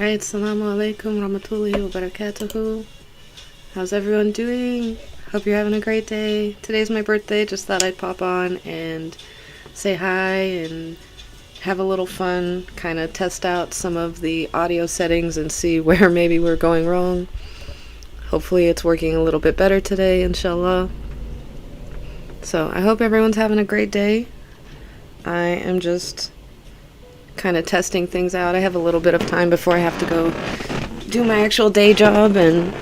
Alright, Assalamu alaikum rahmatullahi wa barakatuhu. How's everyone doing? Hope you're having a great day. Today's my birthday, just thought I'd pop on and say hi and have a little fun, kind of test out some of the audio settings and see where maybe we're going wrong. Hopefully it's working a little bit better today, inshallah. So I hope everyone's having a great day. I am just kind of testing things out. I have a little bit of time before I have to go do my actual day job and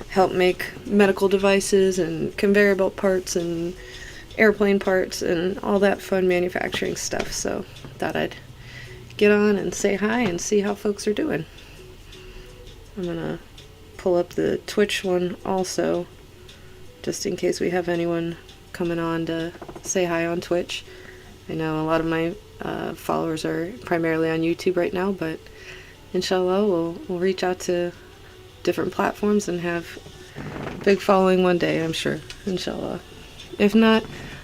help make medical devices and conveyor belt parts and airplane parts and all that fun manufacturing stuff. So thought I'd get on and say hi and see how folks are doing. I'm gonna pull up the Twitch one also, just in case we have anyone coming on to say hi on Twitch. I know a lot of my followers are primarily on YouTube right now, but inshallah we'll reach out to different platforms and have a big following one day, I'm sure, inshallah. If not,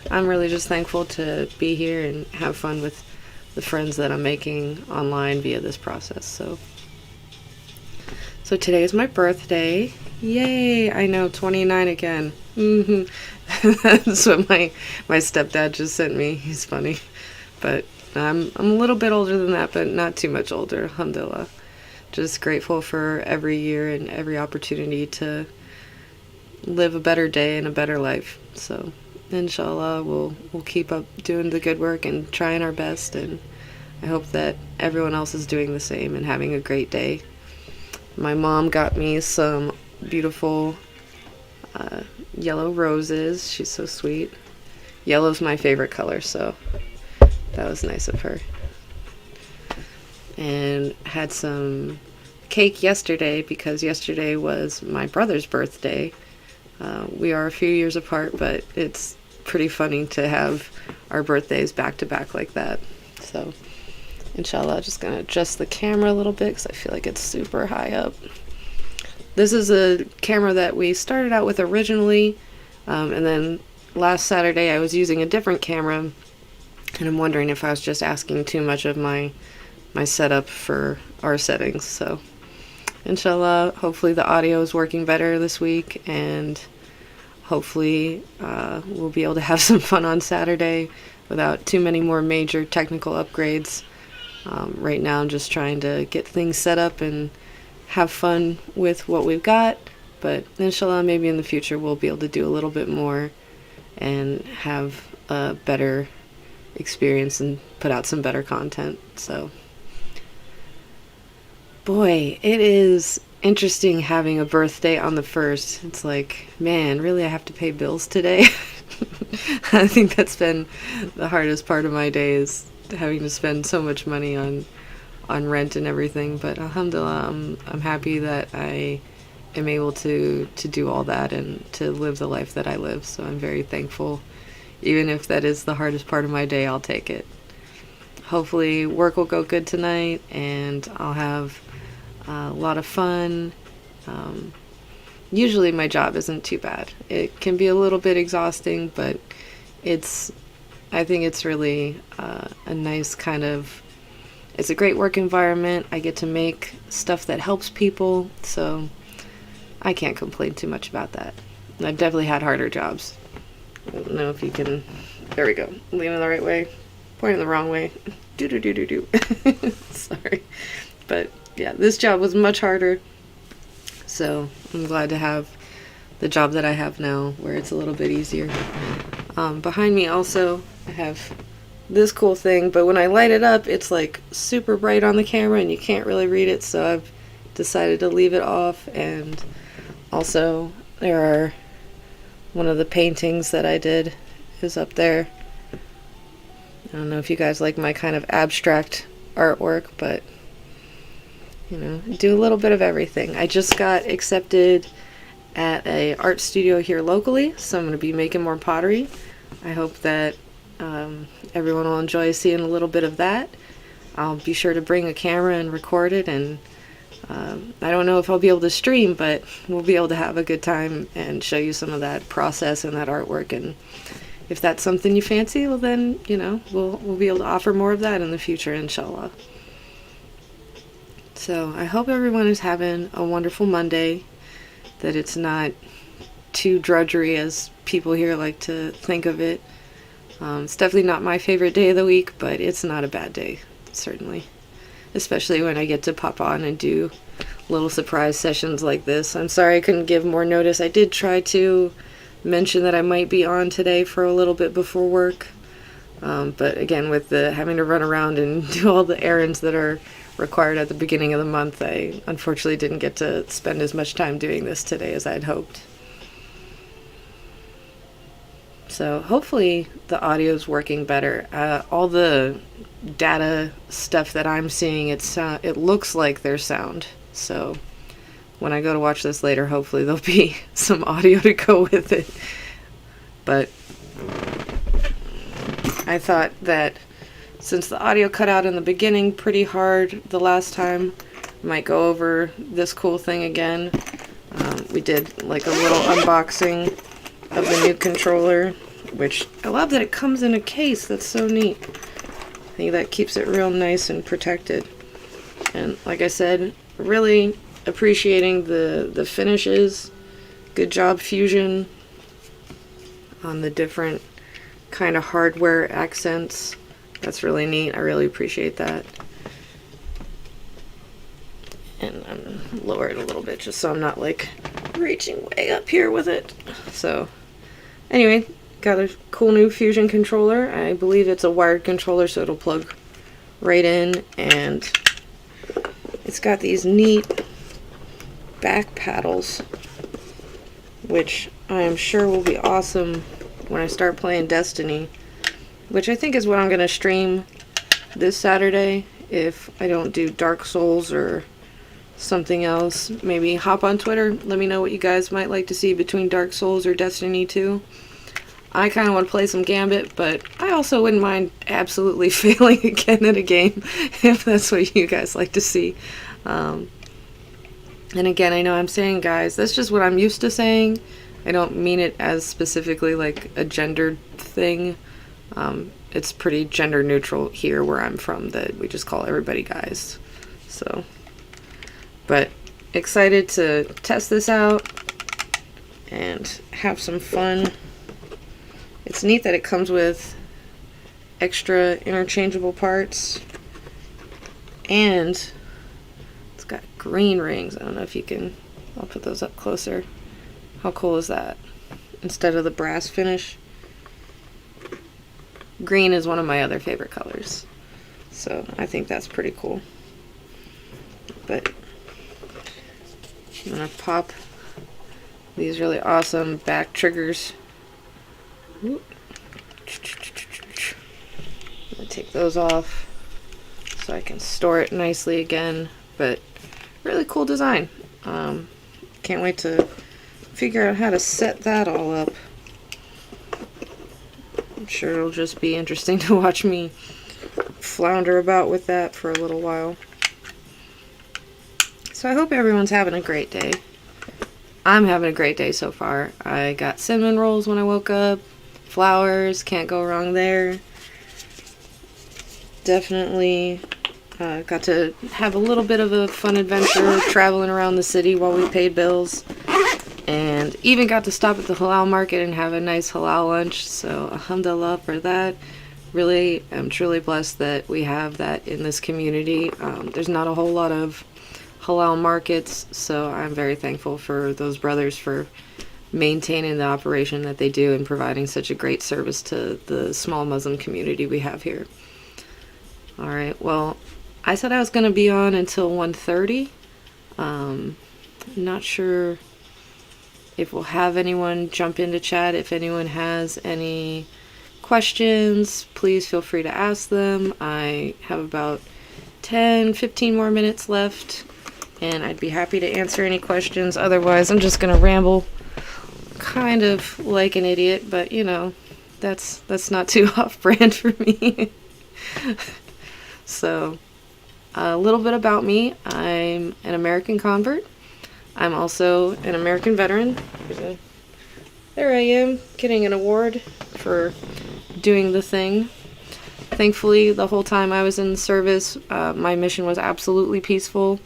I'm really just thankful to be here and have fun with the friends that I'm making online via this process. So today is my birthday. Yay! I know, 29 again. That's what my stepdad just sent me. He's funny. But I'm a little bit older than that, but not too much older, alhamdulillah. Just grateful for every year and every opportunity to live a better day and a better life. So inshallah we'll keep up doing the good work and trying our best, and I hope that everyone else is doing the same and having a great day. My mom got me some beautiful yellow roses. She's so sweet. Yellow's my favorite color, so that was nice of her. And had some cake yesterday because yesterday was my brother's birthday. We are a few years apart, but it's pretty funny to have our birthdays back to back like that. So inshallah, just gonna adjust the camera a little bit because I feel like it's super high up. This is a camera that we started out with originally, and then last Saturday I was using a different camera, and I'm wondering if I was just asking too much of my setup for our settings. So inshallah, hopefully the audio is working better this week, and hopefully we'll be able to have some fun on Saturday without too many more major technical upgrades. Right now I'm just trying to get things set up and have fun with what we've got, but inshallah maybe in the future we'll be able to do a little bit more and have a better experience and put out some better content. So boy, it is interesting having a birthday on the 1st. It's like, man, really I have to pay bills today? I think that's been the hardest part of my day, is having to spend so much money on rent and everything. But alhamdulillah, I'm happy that I am able to do all that and to live the life that I live. So I'm very thankful. Even if that is the hardest part of my day, I'll take it. Hopefully work will go good tonight and I'll have a lot of fun. Usually my job isn't too bad. It can be a little bit exhausting, but I think it's really a nice kind of, it's a great work environment. I get to make stuff that helps people, so I can't complain too much about that. I've definitely had harder jobs. I don't know if you can, there we go, leaning the right way, pointing the wrong way, do. Sorry. But yeah, this job was much harder, so I'm glad to have the job that I have now where it's a little bit easier. Behind me also I have this cool thing, but when I light it up it's like super bright on the camera and you can't really read it, so I've decided to leave it off. And also there are one of the paintings that I did is up there. I don't know if you guys like my kind of abstract artwork, but you know, do a little bit of everything. I just got accepted at a art studio here locally, so I'm going to be making more pottery. I hope that everyone will enjoy seeing a little bit of that. I'll be sure to bring a camera and record it, and I don't know if I'll be able to stream, but we'll be able to have a good time and show you some of that process and that artwork. And if that's something you fancy, well then, you know, we'll be able to offer more of that in the future, inshallah. So I hope everyone is having a wonderful Monday, that it's not too drudgery as people here like to think of it. It's definitely not my favorite day of the week, but it's not a bad day, certainly. Especially when I get to pop on and do little surprise sessions like this. I'm sorry I couldn't give more notice. I did try to mention that I might be on today for a little bit before work. But again, with the having to run around and do all the errands that are required at the beginning of the month, I unfortunately didn't get to spend as much time doing this today as I'd hoped. So hopefully the audio is working better. All the data stuff that I'm seeing, it looks like there's sound. So when I go to watch this later, hopefully there'll be some audio to go with it. But I thought that since the audio cut out in the beginning pretty hard the last time, I might go over this cool thing again. We did like a little unboxing of the new controller, which I love that it comes in a case. That's so neat. I think that keeps it real nice and protected. And like I said, really appreciating the finishes. Good job, Fusion, on the different kind of hardware accents. That's really neat. I really appreciate that. And I'm lower it a little bit just so I'm not like reaching way up here with it. So anyway, got a cool new Fusion controller. I believe it's a wired controller, so it'll plug right in, and it's got these neat back paddles, which I am sure will be awesome when I start playing Destiny, which I think is what I'm going to stream this Saturday if I don't do Dark Souls or something else. Maybe hop on Twitter, let me know what you guys might like to see between Dark Souls or Destiny 2. I kind of want to play some Gambit, but I also wouldn't mind absolutely failing again at a game if that's what you guys like to see. And again, I know I'm saying guys, that's just what I'm used to saying. I don't mean it as specifically like a gendered thing. It's pretty gender neutral here where I'm from, that we just call everybody guys. So, but excited to test this out and have some fun. It's neat that it comes with extra interchangeable parts, and it's got green rings. I don't know if you can, I'll put those up closer. How cool is that? Instead of the brass finish. Green is one of my other favorite colors, so I think that's pretty cool. But I'm gonna pop these really awesome back triggers. I'm gonna take those off so I can store it nicely again, but really cool design. Can't wait to figure out how to set that all up. I'm sure it'll just be interesting to watch me flounder about with that for a little while. So I hope everyone's having a great day. I'm having a great day so far. I got cinnamon rolls when I woke up. Flowers, can't go wrong there. Definitely got to have a little bit of a fun adventure traveling around the city while we paid bills. And even got to stop at the halal market and have a nice halal lunch. So alhamdulillah for that. Really, I'm truly blessed that we have that in this community. There's not a whole lot of halal markets, so I'm very thankful for those brothers for maintaining the operation that they do and providing such a great service to the small Muslim community we have here. Alright, well, I said I was going to be on until 1:30. Not sure if we'll have anyone jump into chat. If anyone has any questions, please feel free to ask them. I have about 10-15 more minutes left, and I'd be happy to answer any questions. Otherwise, I'm just going to ramble kind of like an idiot, but you know, that's not too off-brand for me. So, a little bit about me. I'm an American convert. I'm also an American veteran. There I am, getting an award for doing the thing. Thankfully, the whole time I was in the service, my mission was absolutely peaceful.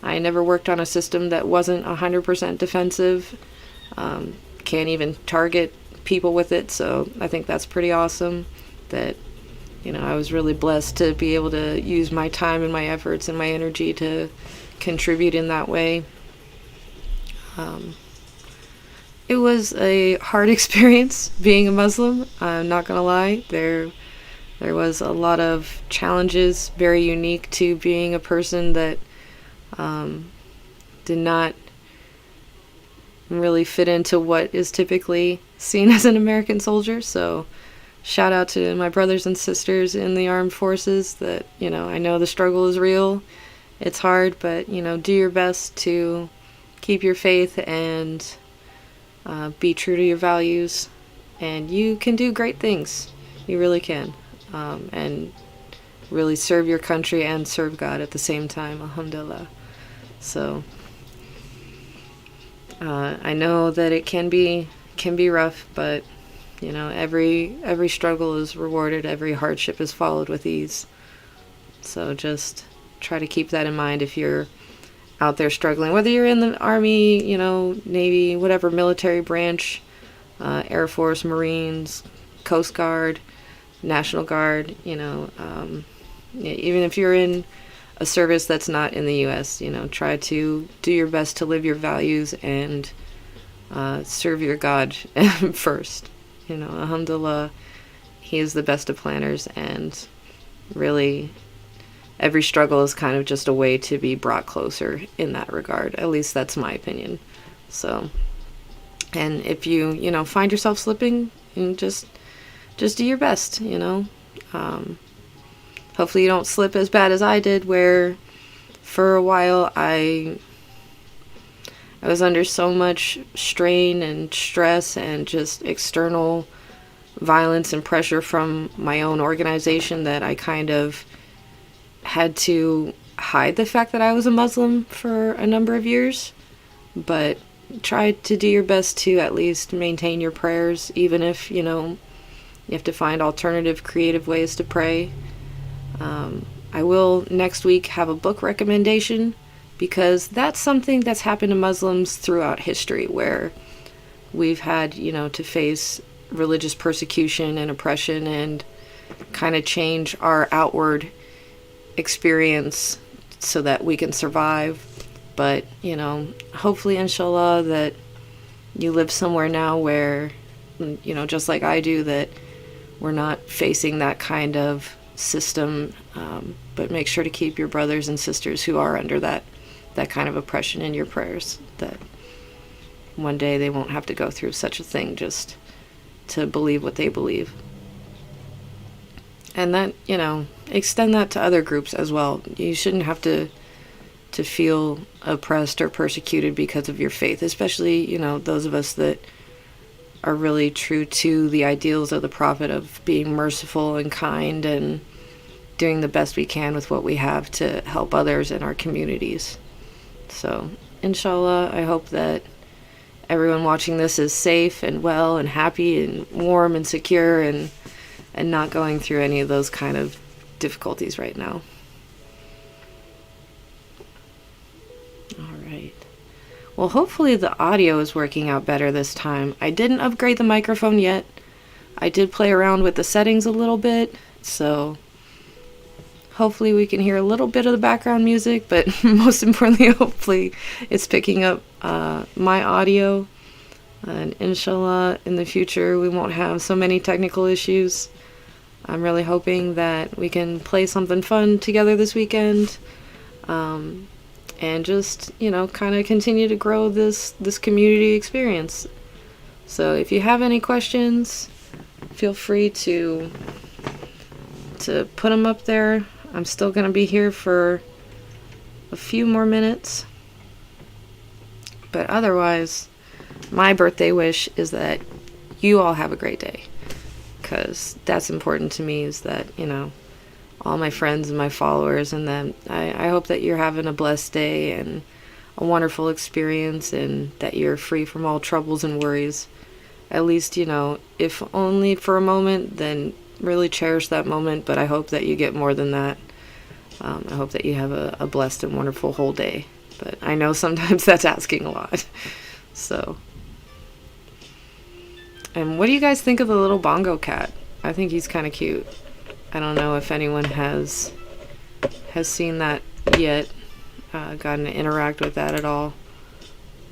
I never worked on a system that wasn't 100% defensive. Can't even target people with it, so I think that's pretty awesome. That, I was really blessed to be able to use my time and my efforts and my energy to contribute in that way. It was a hard experience being a Muslim. I'm not gonna lie. There was a lot of challenges, very unique to being a person that did not really fit into what is typically seen as an American soldier. So shout out to my brothers and sisters in the armed forces that, I know the struggle is real. It's hard, but, do your best to keep your faith and be true to your values. And you can do great things. You really can. And really serve your country and serve God at the same time. Alhamdulillah. So I know that it can be rough, but every struggle is rewarded, every hardship is followed with ease. So just try to keep that in mind if you're out there struggling, whether you're in the Army, Navy, whatever military branch, Air Force, Marines, Coast Guard, National Guard, even if you're in a service that's not in the U.S., try to do your best to live your values and serve your God first. Alhamdulillah, He is the best of planners, and really every struggle is kind of just a way to be brought closer in that regard. At least that's my opinion. So, and if you, find yourself slipping, and just do your best, Hopefully you don't slip as bad as I did, where for a while I was under so much strain and stress and just external violence and pressure from my own organization that I kind of had to hide the fact that I was a Muslim for a number of years. But try to do your best to at least maintain your prayers, even if, you have to find alternative creative ways to pray. I will next week have a book recommendation, because that's something that's happened to Muslims throughout history, where we've had, to face religious persecution and oppression and kind of change our outward experience so that we can survive. But, hopefully, inshallah, that you live somewhere now where, just like I do, that we're not facing that kind of system, but make sure to keep your brothers and sisters who are under that kind of oppression in your prayers, that one day they won't have to go through such a thing just to believe what they believe. And that, extend that to other groups as well. You shouldn't have to feel oppressed or persecuted because of your faith, especially, those of us that are really true to the ideals of the Prophet of being merciful and kind and doing the best we can with what we have to help others in our communities. So, inshallah, I hope that everyone watching this is safe and well and happy and warm and secure and not going through any of those kind of difficulties right now. All right. Well, hopefully the audio is working out better this time. I didn't upgrade the microphone yet. I did play around with the settings a little bit, so hopefully we can hear a little bit of the background music, but most importantly, hopefully it's picking up my audio. And inshallah, in the future, we won't have so many technical issues. I'm really hoping that we can play something fun together this weekend. And just, kind of continue to grow this community experience. So if you have any questions, feel free to put them up there. I'm still going to be here for a few more minutes. But otherwise, my birthday wish is that you all have a great day. Because that's important to me, is that, all my friends and my followers, and then I hope that you're having a blessed day and a wonderful experience, and that you're free from all troubles and worries. At least, if only for a moment, then really cherish that moment, but I hope that you get more than that. I hope that you have a blessed and wonderful whole day. but I know sometimes that's asking a lot. So, and what do you guys think of the little bongo cat? I think he's kind of cute. I don't know if anyone has seen that yet, gotten to interact with that at all,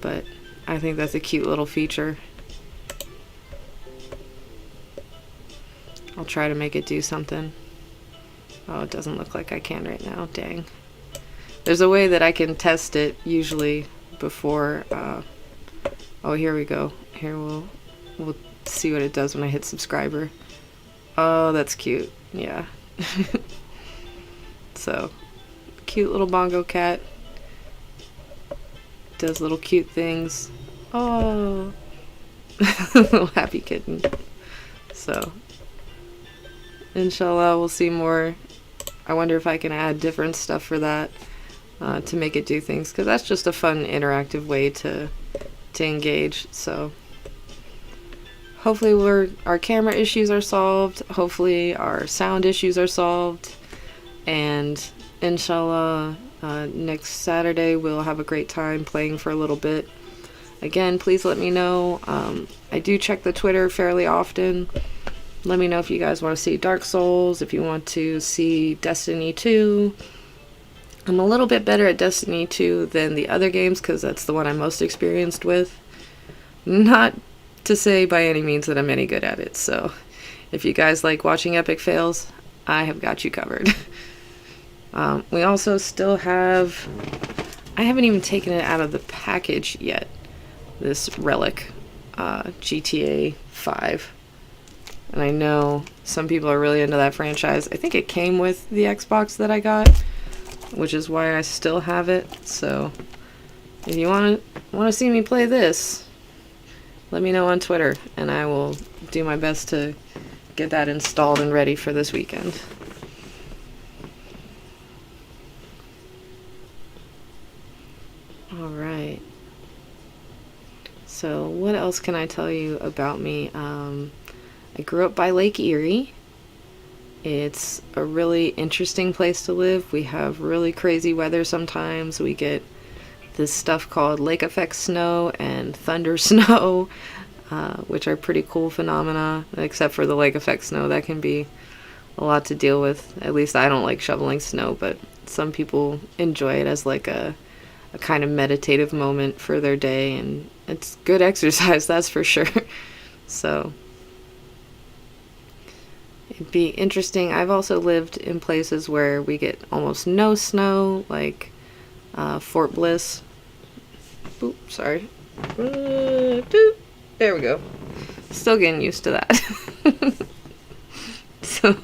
but I think that's a cute little feature. I'll try to make it do something. Oh, it doesn't look like I can right now. Dang. There's a way that I can test it usually before. Oh, here we go. Here we'll see what it does when I hit subscriber. Oh, that's cute. Yeah. So, cute little bongo cat. Does little cute things. Oh. Little happy kitten. So, inshallah, we'll see more. I wonder if I can add different stuff for that to make it do things, because that's just a fun interactive way to engage. So hopefully our camera issues are solved, hopefully our sound issues are solved, and inshallah next Saturday we'll have a great time playing for a little bit. Again, please let me know. I do check the Twitter fairly often. Let me know if you guys want to see Dark Souls, if you want to see Destiny 2. I'm a little bit better at Destiny 2 than the other games because that's the one I'm most experienced with. Not to say by any means that I'm any good at it, so if you guys like watching epic fails, I have got you covered. We also still have... I haven't even taken it out of the package yet. This Relic GTA 5. And I know some people are really into that franchise. I think it came with the Xbox that I got, which is why I still have it. So if you want to see me play this, let me know on Twitter, and I will do my best to get that installed and ready for this weekend. Alright. So what else can I tell you about me? I grew up by Lake Erie. It's a really interesting place to live. We have really crazy weather sometimes. We get this stuff called lake effect snow and thunder snow, which are pretty cool phenomena, except for the lake effect snow. That can be a lot to deal with. At least I don't like shoveling snow, but some people enjoy it as like a kind of meditative moment for their day, and it's good exercise, that's for sure. So it'd be interesting. I've also lived in places where we get almost no snow, like Fort Bliss. Oop, sorry. There we go. Still getting used to that. So,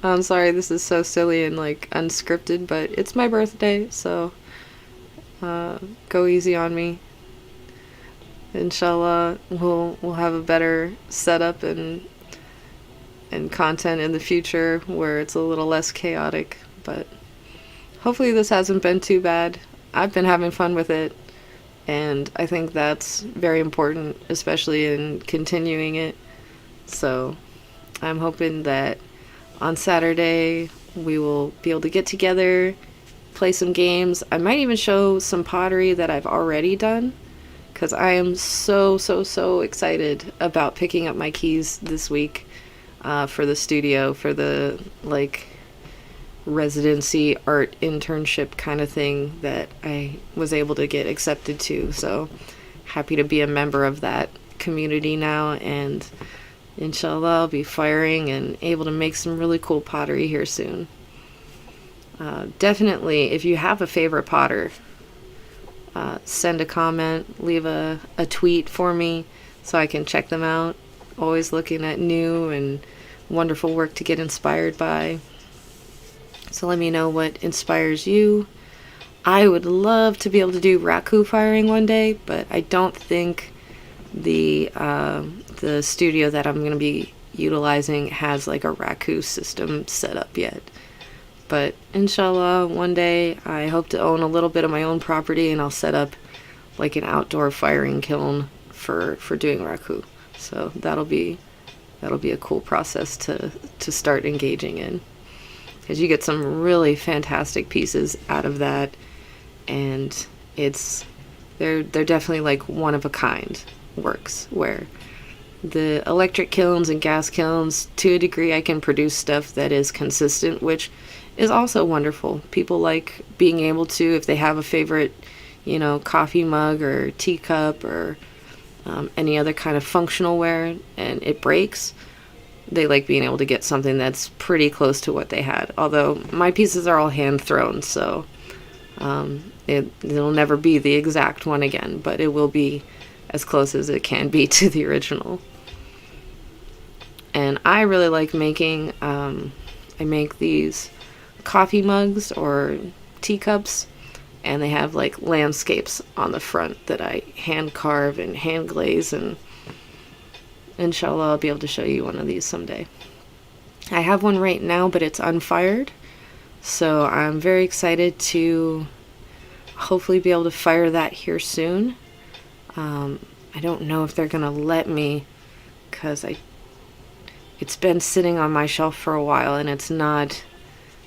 I'm sorry this is so silly and like unscripted, but it's my birthday, so go easy on me. Inshallah, we'll have a better setup and content in the future where it's a little less chaotic, but hopefully this hasn't been too bad. I've been having fun with it, and I think that's very important, especially in continuing it. So I'm hoping that on Saturday we will be able to get together, play some games. I might even show some pottery that I've already done, because I am so excited about picking up my keys this week for the studio, for the like residency art internship kind of thing that I was able to get accepted to. So happy to be a member of that community now, and inshallah I'll be firing and able to make some really cool pottery here soon. Definitely, if you have a favorite potter, send a comment, leave a tweet for me so I can check them out. Always looking at new and wonderful work to get inspired by. So let me know what inspires you. I would love to be able to do raku firing one day, but I don't think the studio that I'm going to be utilizing has like a raku system set up yet. But inshallah, one day I hope to own a little bit of my own property, and I'll set up like an outdoor firing kiln for doing raku. So that'll be a cool process to start engaging in, because you get some really fantastic pieces out of that, and they're definitely like one of a kind works, where the electric kilns and gas kilns, to a degree, I can produce stuff that is consistent, which is also wonderful. People like being able to, if they have a favorite, coffee mug or teacup or any other kind of functional ware and it breaks, they like being able to get something that's pretty close to what they had. Although my pieces are all hand thrown, so it'll never be the exact one again, but it will be as close as it can be to the original. And I really like making, I make these coffee mugs or teacups, and they have like landscapes on the front that I hand carve and hand glaze, and inshallah I'll be able to show you one of these someday. I have one right now, but it's unfired, so I'm very excited to hopefully be able to fire that here soon. I don't know if they're gonna let me, because it's been sitting on my shelf for a while, and it's not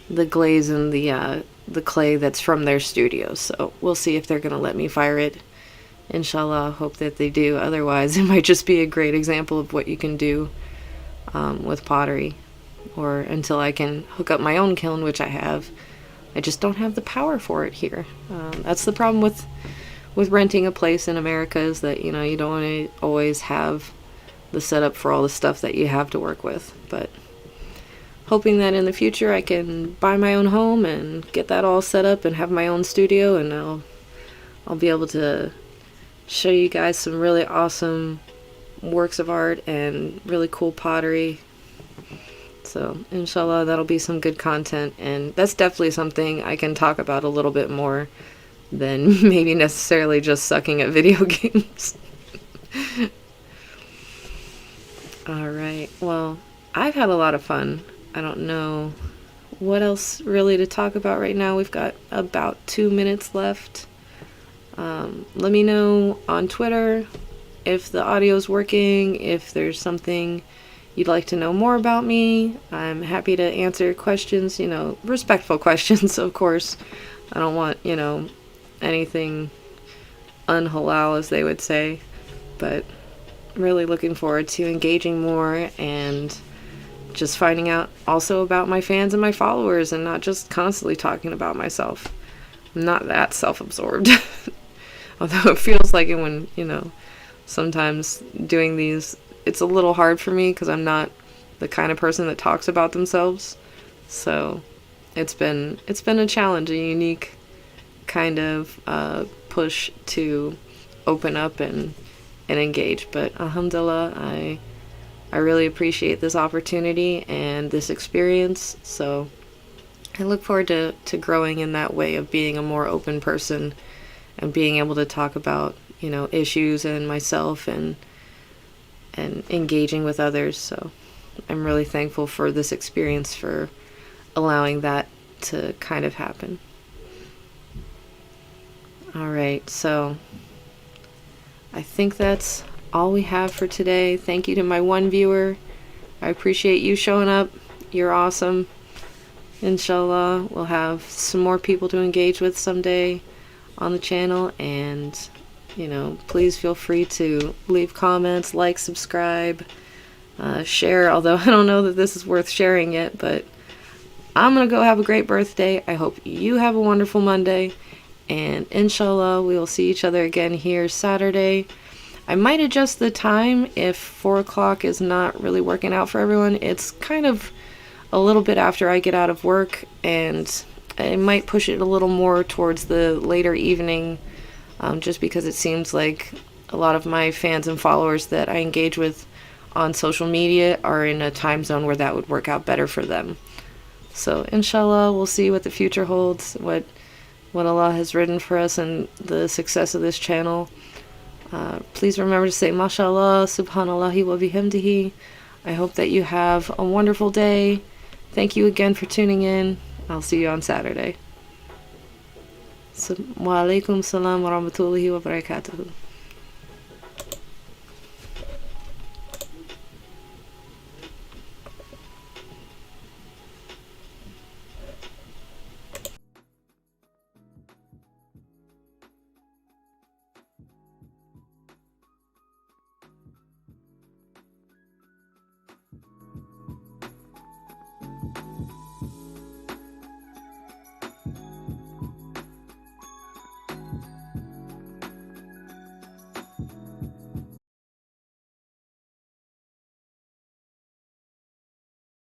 the glaze and the clay that's from their studio, so we'll see if they're gonna let me fire it. Inshallah, hope that they do. Otherwise, it might just be a great example of what you can do with pottery, or until I can hook up my own kiln, which I have. I just don't have the power for it here. That's the problem with renting a place in America, is that you don't want to always have the setup for all the stuff that you have to work with. But hoping that in the future I can buy my own home and get that all set up and have my own studio, and I'll be able to show you guys some really awesome works of art and really cool pottery. So inshallah, that'll be some good content, and that's definitely something I can talk about a little bit more than maybe necessarily just sucking at video games. Alright, well, I've had a lot of fun. I don't know what else really to talk about right now. We've got about 2 minutes left. Let me know on Twitter if the audio's working, if there's something you'd like to know more about me. I'm happy to answer questions, respectful questions, of course. I don't want, anything unhalal, as they would say, but really looking forward to engaging more and just finding out also about my fans and my followers, and not just constantly talking about myself. I'm not that self-absorbed. Although it feels like it when, sometimes doing these, it's a little hard for me because I'm not the kind of person that talks about themselves. So it's been a challenge, a unique kind of push to open up and engage. But alhamdulillah, I really appreciate this opportunity and this experience. So I look forward to growing in that way of being a more open person and being able to talk about, issues and myself and engaging with others. So I'm really thankful for this experience, for allowing that to kind of happen. Alright, so I think that's all we have for today. Thank you to my one viewer. I appreciate you showing up. You're awesome. Inshallah, we'll have some more people to engage with someday on the channel, and please feel free to leave comments, like, subscribe, share, although I don't know that this is worth sharing yet. But I'm gonna go have a great birthday. I hope you have a wonderful Monday, and inshallah we will see each other again here Saturday. I might adjust the time if 4 o'clock is not really working out for everyone. It's kind of a little bit after I get out of work, and I might push it a little more towards the later evening, just because it seems like a lot of my fans and followers that I engage with on social media are in a time zone where that would work out better for them. So inshallah, we'll see what the future holds, what Allah has written for us, and the success of this channel. Please remember to say MashaAllah, Subhanallahi wa bihamdihi. I hope that you have a wonderful day. Thank you again for tuning in. I'll see you on Saturday. Wa alaikum salam wa rahmatullahi wa barakatuhu.